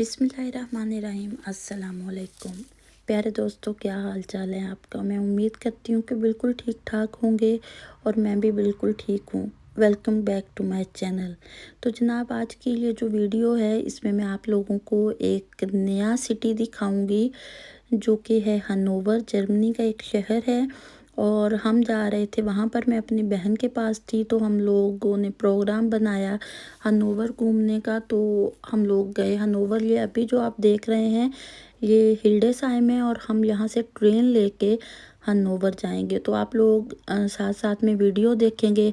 बिस्मिल्लाहिर्रहमानिर्रहीम। अस्सलाम वालेकुम प्यारे दोस्तों, क्या हाल चाल है आपका। मैं उम्मीद करती हूँ कि बिल्कुल ठीक ठाक होंगे और मैं भी बिल्कुल ठीक हूँ। Welcome back to my channel. तो जनाब, आज की ये जो वीडियो है इसमें मैं आप लोगों को एक नया सिटी दिखाऊंगी जो कि है हनोवर, जर्मनी का एक शहर है। और हम जा रहे थे वहाँ पर, मैं अपनी बहन के पास थी तो हम लोगों ने प्रोग्राम बनाया हनोवर घूमने का। तो हम लोग गए हनोवर। ये अभी जो आप देख रहे हैं ये हिल्डेसाइम है और हम यहाँ से ट्रेन लेके हनोवर जाएंगे। तो आप लोग साथ साथ में वीडियो देखेंगे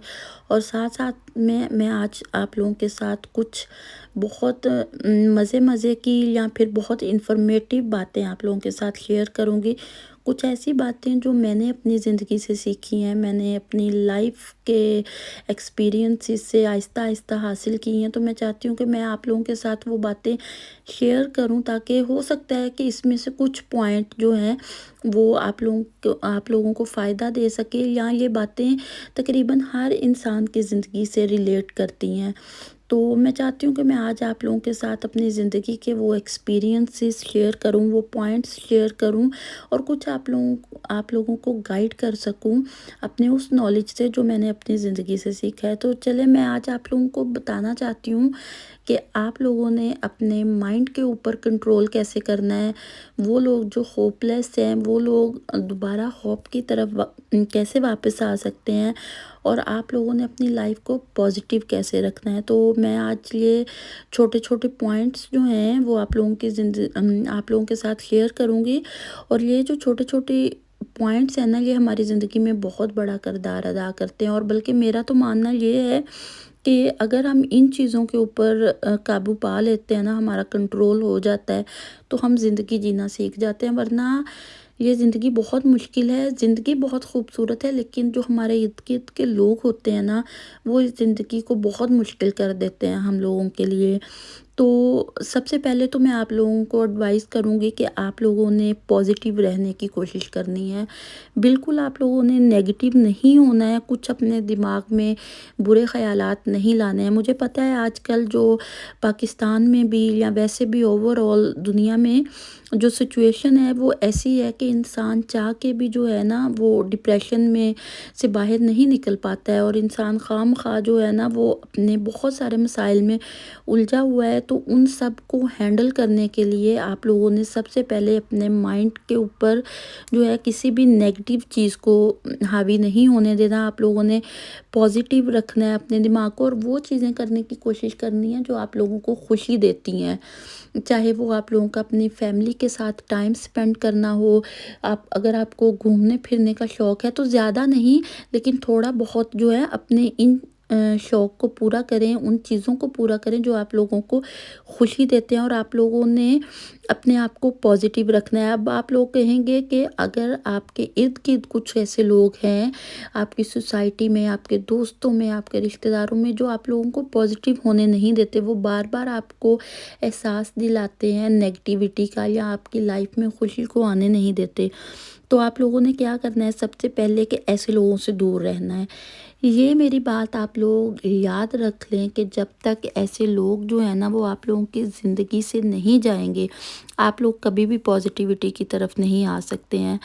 और साथ साथ में मैं आज आप लोगों के साथ कुछ बहुत मज़े की या फिर बहुत इन्फॉर्मेटिव बातें आप लोगों के साथ शेयर करूँगी। कुछ ऐसी बातें जो मैंने अपनी ज़िंदगी से सीखी हैं, मैंने अपनी लाइफ के एक्सपीरियंसेस से आहिस्ता आहिस्ता हासिल की हैं। तो मैं चाहती हूँ कि मैं आप लोगों के साथ वो बातें शेयर करूँ, ताकि हो सकता है कि इसमें से कुछ पॉइंट जो हैं वो आप लोगों को फ़ायदा दे सके, या ये बातें तकरीबन हर इंसान की ज़िंदगी से रिलेट करती हैं। तो मैं चाहती हूँ कि मैं आज आप लोगों के साथ अपनी ज़िंदगी के वो एक्सपीरियंसेस शेयर करूँ, वो पॉइंट्स शेयर करूँ और कुछ आप लोगों को गाइड कर सकूँ अपने उस नॉलेज से जो मैंने अपनी ज़िंदगी से सीखा है। तो चले, मैं आज आप लोगों को बताना चाहती हूँ कि आप लोगों ने अपने माइंड के ऊपर कंट्रोल कैसे करना है। वो लोग जो होपलेस हैं वो लोग दोबारा होप की तरफ कैसे वापस आ सकते हैं, और आप लोगों ने अपनी लाइफ को पॉजिटिव कैसे रखना है। तो मैं आज ये छोटे छोटे पॉइंट्स जो हैं वो आप लोगों की आप लोगों के साथ शेयर करूँगी। और ये जो छोटे छोटे पॉइंट्स हैं ना, ये हमारी ज़िंदगी में बहुत बड़ा किरदार अदा करते हैं। और बल्कि मेरा तो मानना ये है कि अगर हम इन चीज़ों के ऊपर काबू पा लेते हैं ना, हमारा कंट्रोल हो जाता है, तो हम ज़िंदगी जीना सीख जाते हैं। वरना ये ज़िंदगी बहुत मुश्किल है। ज़िंदगी बहुत खूबसूरत है, लेकिन जो हमारे इर्द गिर्द के लोग होते हैं ना, वो इस ज़िंदगी को बहुत मुश्किल कर देते हैं हम लोगों के लिए। तो सबसे पहले तो मैं आप लोगों को एडवाइस करूँगी कि आप लोगों ने पॉजिटिव रहने की कोशिश करनी है। बिल्कुल आप लोगों ने नेगेटिव नहीं होना है, कुछ अपने दिमाग में बुरे ख़यालात नहीं लाने हैं। मुझे पता है आजकल जो पाकिस्तान में भी या वैसे भी ओवरऑल दुनिया में जो सिचुएशन है वो ऐसी है कि इंसान चाह के भी जो है ना वो डिप्रेशन में से बाहर नहीं निकल पाता है, और इंसान खामखा जो है ना वो अपने बहुत सारे मसाइल में उलझा हुआ है। तो उन सब को हैंडल करने के लिए आप लोगों ने सबसे पहले अपने माइंड के ऊपर जो है किसी भी नेगेटिव चीज़ को हावी नहीं होने देना। आप लोगों ने पॉजिटिव रखना है अपने दिमाग को, और वो चीज़ें करने की कोशिश करनी है जो आप लोगों को खुशी देती हैं। चाहे वो आप लोगों का अपनी फैमिली के साथ टाइम स्पेंड करना हो, आप अगर आपको घूमने फिरने का शौक़ है तो ज़्यादा नहीं, लेकिन थोड़ा बहुत जो है अपने इन शौक़ को पूरा करें, उन चीज़ों को पूरा करें जो आप लोगों को खुशी देते हैं। और आप लोगों ने अपने आप को पॉजिटिव रखना है। अब आप लोग कहेंगे कि अगर आपके इर्द गिर्द कुछ ऐसे लोग हैं आपकी सोसाइटी में, आपके दोस्तों में, आपके रिश्तेदारों में, जो आप लोगों को पॉजिटिव होने नहीं देते, वो बार बार आपको एहसास दिलाते हैं नेगेटिविटी का या आपकी लाइफ में खुशी को आने नहीं देते, तो आप लोगों ने क्या करना है, सबसे पहले कि ऐसे लोगों से दूर रहना है। ये मेरी बात आप लोग याद रख लें कि जब तक ऐसे लोग जो है ना वो आप लोगों की ज़िंदगी से नहीं जाएंगे, आप लोग कभी भी पॉजिटिविटी की तरफ नहीं आ सकते हैं।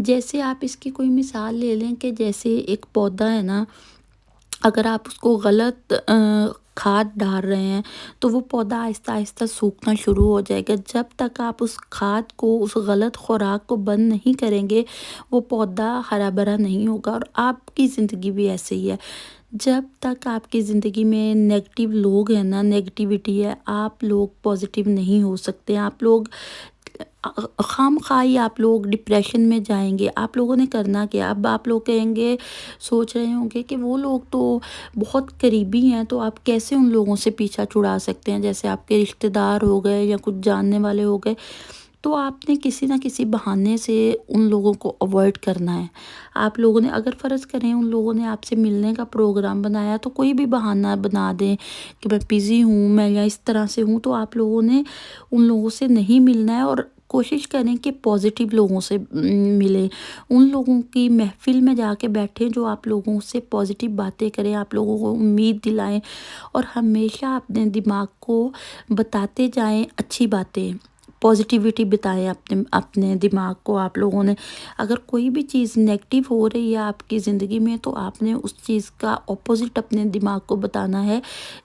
जैसे आप इसकी कोई मिसाल ले लें कि जैसे एक पौधा है ना, अगर आप उसको गलत खाद डाल रहे हैं तो वो पौधा आहिस्ता आहिस्ता सूखना शुरू हो जाएगा। जब तक आप उस खाद को, उस गलत खुराक को बंद नहीं करेंगे, वो पौधा हरा भरा नहीं होगा। और आपकी ज़िंदगी भी ऐसे ही है। जब तक आपकी ज़िंदगी में नेगेटिव लोग हैं ना, नेगेटिविटी है, आप लोग पॉजिटिव नहीं हो सकते। आप लोग खामखाई आप लोग डिप्रेशन में जाएंगे। आप लोगों ने करना क्या, अब आप लोग कहेंगे, सोच रहे होंगे कि वो लोग तो बहुत करीबी हैं, तो आप कैसे उन लोगों से पीछा छुड़ा सकते हैं, जैसे आपके रिश्तेदार हो गए या कुछ जानने वाले हो गए। तो आपने किसी ना किसी बहाने से उन लोगों को अवॉइड करना है। आप लोगों ने अगर फ़र्ज़ करें उन लोगों ने आपसे मिलने का प्रोग्राम बनाया, तो कोई भी बहाना बना दें कि मैं बिज़ी हूँ, मैं या इस तरह से हूँ, तो आप लोगों ने उन लोगों से नहीं मिलना है। और कोशिश करें कि पॉजिटिव लोगों से मिलें, उन लोगों की महफ़िल में जाके बैठें जो आप लोगों से पॉजिटिव बातें करें, आप लोगों को उम्मीद दिलाएँ और हमेशा अपने दिमाग को बताते जाएँ अच्छी बातें। पॉजिटिविटी बिताएँ अपने अपने दिमाग को आप लोगों ने। अगर कोई भी चीज़ नेगेटिव हो रही है आपकी ज़िंदगी में तो आपने उस चीज़ का ऑपोज़िट अपने दिमाग को बताना है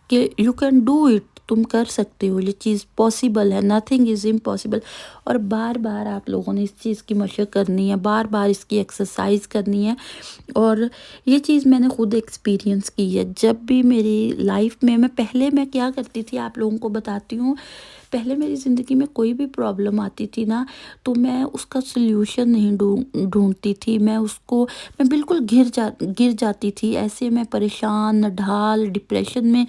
कि यू कैन डू इट, तुम कर सकते हो, ये चीज़ पॉसिबल है, नथिंग इज़ इम्पॉसिबल। और बार-बार आप लोगों ने इस चीज़ की मशक करनी है, बार-बार इसकी एक्सरसाइज़ करनी है। और ये चीज़ मैंने खुद एक्सपीरियंस की है। जब भी मेरी लाइफ़ में मैं क्या करती थी आप लोगों को बताती हूँ। पहले मेरी ज़िंदगी में कोई भी प्रॉब्लम आती थी ना, तो मैं उसका सॉल्यूशन नहीं ढूँढती थी। मैं बिल्कुल गिर जाती थी। ऐसे मैं परेशान, नढाल, डिप्रेशन में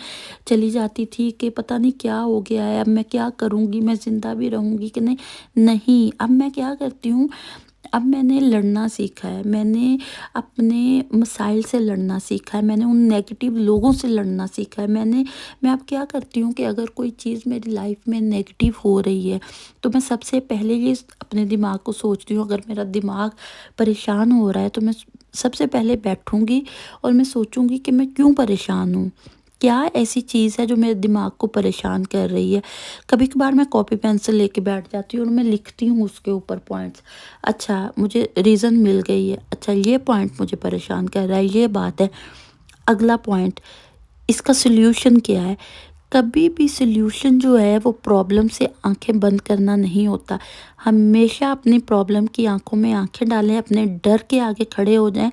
चली जाती थी कि पता नहीं क्या हो गया है, अब मैं क्या करूँगी? मैं ज़िंदा भी रहूँगी कि नहीं? नहीं, अब मैं क्या करती हूँ, अब मैंने लड़ना सीखा है। मैंने अपने मसाइल से लड़ना सीखा है। मैंने उन नेगेटिव लोगों से लड़ना सीखा है। मैं अब क्या करती हूँ कि अगर कोई चीज़ मेरी लाइफ में नेगेटिव हो रही है, तो मैं सबसे पहले ये अपने दिमाग को सोचती हूँ। अगर मेरा दिमाग परेशान हो रहा है, तो मैं सबसे पहले बैठूँगी और मैं सोचूँगी कि मैं क्यों परेशान हूँ? क्या ऐसी चीज़ है जो मेरे दिमाग को परेशान कर रही है? कभी-कभार मैं कॉपी पेंसिल लेके बैठ जाती हूँ और मैं लिखती हूँ उसके ऊपर पॉइंट्स। अच्छा, मुझे रीज़न मिल गई है। अच्छा, ये पॉइंट मुझे परेशान कर रहा है, ये बात है। अगला पॉइंट, इसका सॉल्यूशन क्या है? कभी भी सॉल्यूशन जो है वो प्रॉब्लम से आंखें बंद करना नहीं होता। हमेशा अपनी प्रॉब्लम की आंखों में आंखें डालें, अपने डर के आगे खड़े हो जाएं,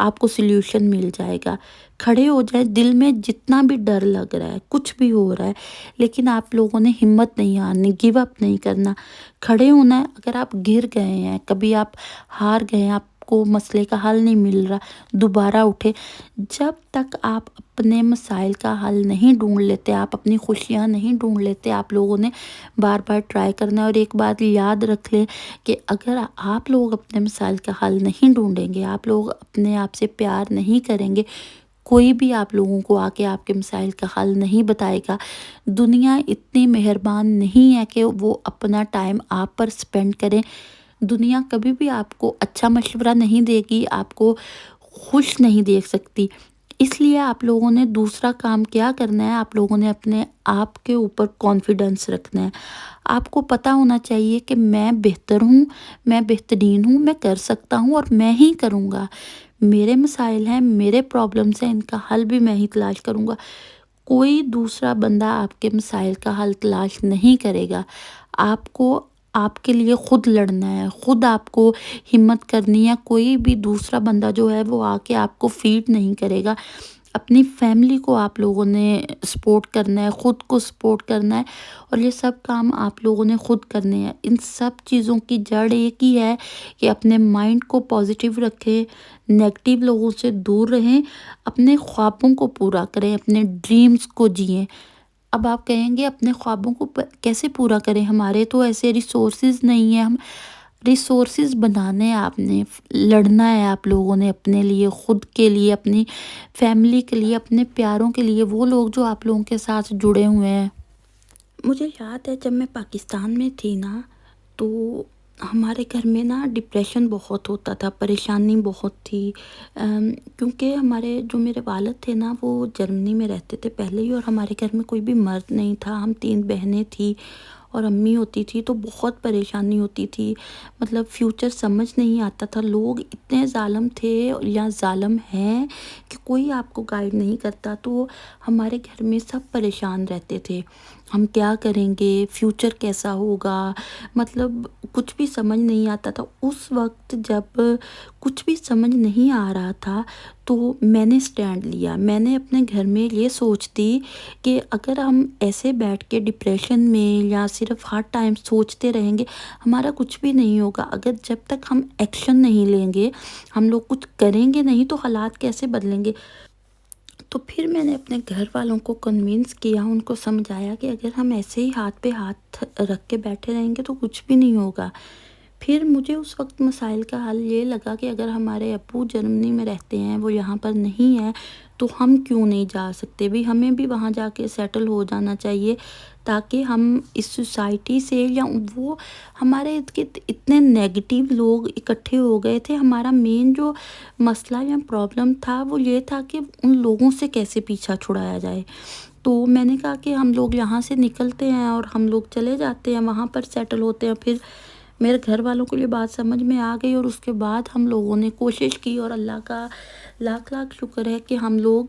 आपको सॉल्यूशन मिल जाएगा। खड़े हो जाएं, दिल में जितना भी डर लग रहा है, कुछ भी हो रहा है, लेकिन आप लोगों ने हिम्मत नहीं हारनी, गिव अप नहीं करना, खड़े होना है। अगर आप गिर गए हैं, कभी आप हार गए हैं, आपको मसले का हल नहीं मिल रहा, दोबारा उठे। जब तक आप अपने मसाइल का हल नहीं ढूँढ लेते, आप अपनी खुशियाँ नहीं ढूँढ लेते, आप लोगों ने बार-बार ट्राई करना है। और एक बात याद रख लें कि अगर आप लोग अपने मसाइल का हल नहीं ढूँढेंगे, आप लोग अपने आप से प्यार नहीं करेंगे, कोई भी आप लोगों को आके आपके मसाइल का हल नहीं बताएगा। दुनिया इतनी मेहरबान नहीं है कि वो अपना टाइम आप पर स्पेंड करें। दुनिया कभी भी आपको अच्छा मशवरा नहीं देगी, आपको खुश नहीं देख सकती। इसलिए आप लोगों ने दूसरा काम क्या करना है, आप लोगों ने अपने आप के ऊपर कॉन्फिडेंस रखना है। आपको पता होना चाहिए कि मैं बेहतर हूँ, मैं बेहतरीन हूँ, मैं कर सकता हूँ और मैं ही करूँगा। मेरे मसाइल हैं, मेरे प्रॉब्लम्स हैं, इनका हल भी मैं ही तलाश करूँगा। कोई दूसरा बंदा आपके मसाइल का हल तलाश नहीं करेगा। आपको आपके लिए खुद लड़ना है, खुद आपको हिम्मत करनी है। कोई भी दूसरा बंदा जो है वो आके आपको फीड नहीं करेगा। अपनी फैमिली को आप लोगों ने सपोर्ट करना है, खुद को सपोर्ट करना है और ये सब काम आप लोगों ने खुद करने हैं। इन सब चीज़ों की जड़ एक ही है कि अपने माइंड को पॉजिटिव रखें, नेगेटिव लोगों से दूर रहें, अपने ख्वाबों को पूरा करें, अपने ड्रीम्स को जिएँ। अब आप कहेंगे अपने ख्वाबों को कैसे पूरा करें, हमारे तो ऐसे रिसोर्सेज नहीं है। हम रिसोर्सेज बनाने हैं, आपने लड़ना है आप लोगों ने अपने लिए, खुद के लिए, अपनी फैमिली के लिए, अपने प्यारों के लिए, वो लोग जो आप लोगों के साथ जुड़े हुए हैं। मुझे याद है जब मैं पाकिस्तान में थी ना, तो हमारे घर में ना डिप्रेशन बहुत होता था, परेशानी बहुत थी। क्योंकि हमारे जो मेरे वालिद थे ना, वो जर्मनी में रहते थे पहले ही और हमारे घर में कोई भी मर्द नहीं था। हम 3 बहनें थी और अम्मी होती थी, तो बहुत परेशानी होती थी। मतलब फ्यूचर समझ नहीं आता था। लोग इतने ज़ालिम थे या ज़ालिम हैं कि कोई आपको गाइड नहीं करता। तो हमारे घर में सब परेशान रहते थे, हम क्या करेंगे, फ्यूचर कैसा होगा, मतलब कुछ भी समझ नहीं आता था। उस वक़्त जब कुछ भी समझ नहीं आ रहा था, तो मैंने स्टैंड लिया। मैंने अपने घर में ये सोचती कि अगर हम ऐसे बैठ के डिप्रेशन में या सिर्फ़ हर टाइम सोचते रहेंगे, हमारा कुछ भी नहीं होगा। अगर जब तक हम एक्शन नहीं लेंगे, हम लोग कुछ करेंगे नहीं, तो हालात कैसे बदलेंगे। तो फिर मैंने अपने घर वालों को कन्विंस किया, उनको समझाया कि अगर हम ऐसे ही हाथ पे हाथ रख के बैठे रहेंगे तो कुछ भी नहीं होगा। پھر مجھے اس وقت مسائل کا حل یہ لگا کہ اگر ہمارے ابو جرمنی میں رہتے ہیں، وہ یہاں پر نہیں ہیں، تو ہم کیوں نہیں جا سکتے بھی، ہمیں بھی وہاں جا کے سیٹل ہو جانا چاہیے، تاکہ ہم اس سوسائٹی سے یا وہ ہمارے ارد گرد اتنے نیگیٹیو لوگ اکٹھے ہو گئے تھے، ہمارا مین جو مسئلہ یا پرابلم تھا وہ یہ تھا کہ ان لوگوں سے کیسے پیچھا چھڑایا جائے۔ تو میں نے کہا کہ ہم لوگ یہاں سے نکلتے ہیں اور ہم لوگ چلے جاتے ہیں، وہاں پر سیٹل ہوتے ہیں۔ پھر میرے گھر والوں کو یہ بات سمجھ میں آ گئی، اور اس کے بعد ہم لوگوں نے کوشش کی، اور اللہ کا لاکھ لاکھ شکر ہے کہ ہم لوگ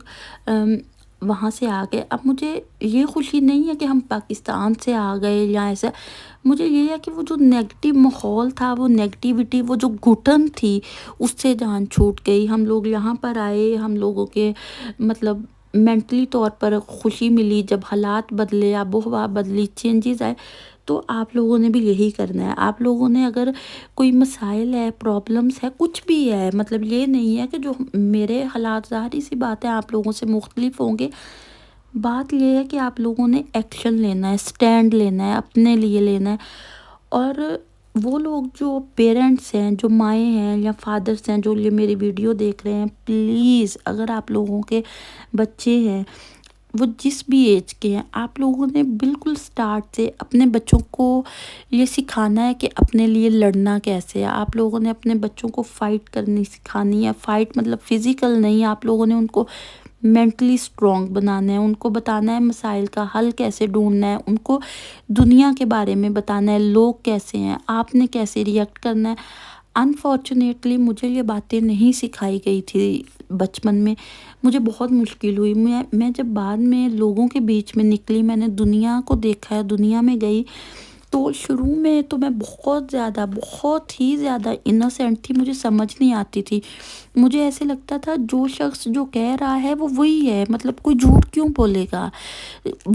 وہاں سے آ گئے۔ اب مجھے یہ خوشی نہیں ہے کہ ہم پاکستان سے آ گئے یا ایسا، مجھے یہ ہے کہ وہ جو نیگیٹیو ماحول تھا، وہ نیگیٹیوٹی، وہ جو گھٹن تھی، اس سے جان چھوٹ گئی۔ ہم لوگ یہاں پر آئے، ہم لوگوں کے مطلب مینٹلی طور پر خوشی ملی، جب حالات بدلے، آب و ہوا بدلی، چینجز آئے، تو آپ لوگوں نے بھی یہی کرنا ہے۔ آپ لوگوں نے اگر کوئی مسائل ہے، پرابلمس ہے، کچھ بھی ہے، مطلب یہ نہیں ہے کہ جو میرے حالات، ظاہری سی بات ہے آپ لوگوں سے مختلف ہوں گے، بات یہ ہے کہ آپ لوگوں نے ایکشن لینا ہے، سٹینڈ لینا ہے، اپنے لیے لینا ہے۔ اور وہ لوگ جو پیرنٹس ہیں، جو مائیں ہیں یا فادرس ہیں، جو یہ میری ویڈیو دیکھ رہے ہیں، پلیز اگر آپ لوگوں کے بچے ہیں، وہ جس بھی ایج کے ہیں، آپ لوگوں نے بالکل سٹارٹ سے اپنے بچوں کو یہ سکھانا ہے کہ اپنے لیے لڑنا کیسے ہے۔ آپ لوگوں نے اپنے بچوں کو فائٹ کرنی سکھانی ہے۔ فائٹ مطلب فزیکل نہیں، آپ لوگوں نے ان کو مینٹلی سٹرونگ بنانا ہے، ان کو بتانا ہے مسائل کا حل کیسے ڈھونڈنا ہے، ان کو دنیا کے بارے میں بتانا ہے، لوگ کیسے ہیں، آپ نے کیسے ریئیکٹ کرنا ہے۔ انفارچونیٹلی مجھے یہ باتیں نہیں سکھائی گئی تھی بچپن میں، مجھے بہت مشکل ہوئی۔ میں جب بعد میں لوگوں کے بیچ میں نکلی، میں نے دنیا کو دیکھا ہے، دنیا میں گئی، تو شروع میں تو میں بہت ہی زیادہ انوسینٹ تھی، مجھے سمجھ نہیں آتی تھی۔ مجھے ایسے لگتا تھا جو شخص جو کہہ رہا ہے وہ وہی ہے، مطلب کوئی جھوٹ کیوں بولے گا،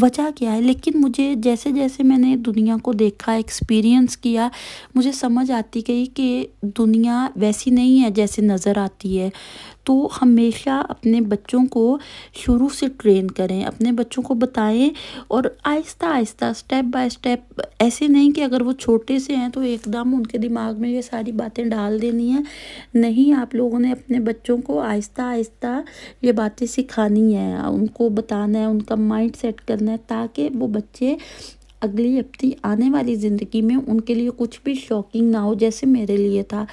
وجہ کیا ہے۔ لیکن مجھے جیسے جیسے میں نے دنیا کو دیکھا، ایکسپیرینس کیا، مجھے سمجھ آتی گئی کہ دنیا ویسی نہیں ہے جیسے نظر آتی ہے۔ تو ہمیشہ اپنے بچوں کو شروع سے ٹرین کریں، اپنے بچوں کو بتائیں، اور آہستہ آہستہ سٹیپ بائی سٹیپ، ایسے نہیں کہ اگر وہ چھوٹے سے ہیں تو ایک دم ان کے دماغ میں یہ ساری باتیں ڈال دینی ہیں، نہیں، آپ لوگوں نے اپنے بچوں کو آہستہ آہستہ یہ باتیں سکھانی ہیں، ان کو بتانا ہے، ان کا مائنڈ سیٹ کرنا ہے، تاکہ وہ بچے اگلی اپنی آنے والی زندگی میں ان کے لیے کچھ بھی شاکنگ نہ ہو، جیسے میرے لیے تھا۔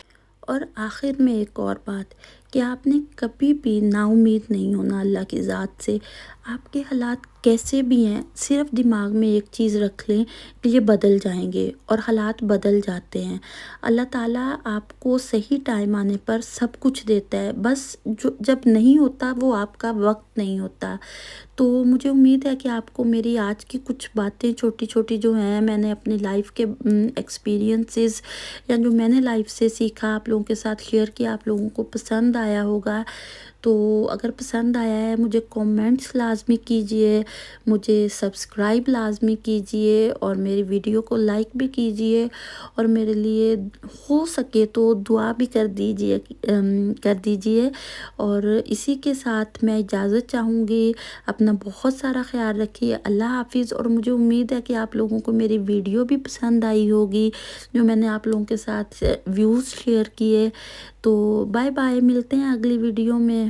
اور آخر میں ایک اور بات کہ آپ نے کبھی بھی نا امید نہیں ہونا اللہ کی ذات سے۔ آپ کے حالات کیسے بھی ہیں، صرف دماغ میں ایک چیز رکھ لیں کہ یہ بدل جائیں گے، اور حالات بدل جاتے ہیں۔ اللہ تعالیٰ آپ کو صحیح ٹائم آنے پر سب کچھ دیتا ہے، بس جب نہیں ہوتا وہ آپ کا وقت نہیں ہوتا۔ تو مجھے امید ہے کہ آپ کو میری آج کی کچھ باتیں چھوٹی چھوٹی جو ہیں، میں نے اپنی لائف کے ایکسپیرینسز یا جو میں نے لائف سے سیکھا، آپ لوگوں کے ساتھ شیئر کیا، آپ لوگوں کو پسند آیا ہوگا۔ تو اگر پسند آیا ہے، مجھے کومنٹس لازمی کیجئے، مجھے سبسکرائب لازمی کیجئے، اور میری ویڈیو کو لائک بھی کیجئے، اور میرے لیے ہو سکے تو دعا بھی کر دیجئے۔ اور اسی کے ساتھ میں اجازت چاہوں گی، اپنا بہت سارا خیال رکھیے، اللہ حافظ۔ اور مجھے امید ہے کہ آپ لوگوں کو میری ویڈیو بھی پسند آئی ہوگی، جو میں نے آپ لوگوں کے ساتھ ویوز شیئر کیے۔ تو بائے بائے، ملتے ہیں اگلی ویڈیو میں۔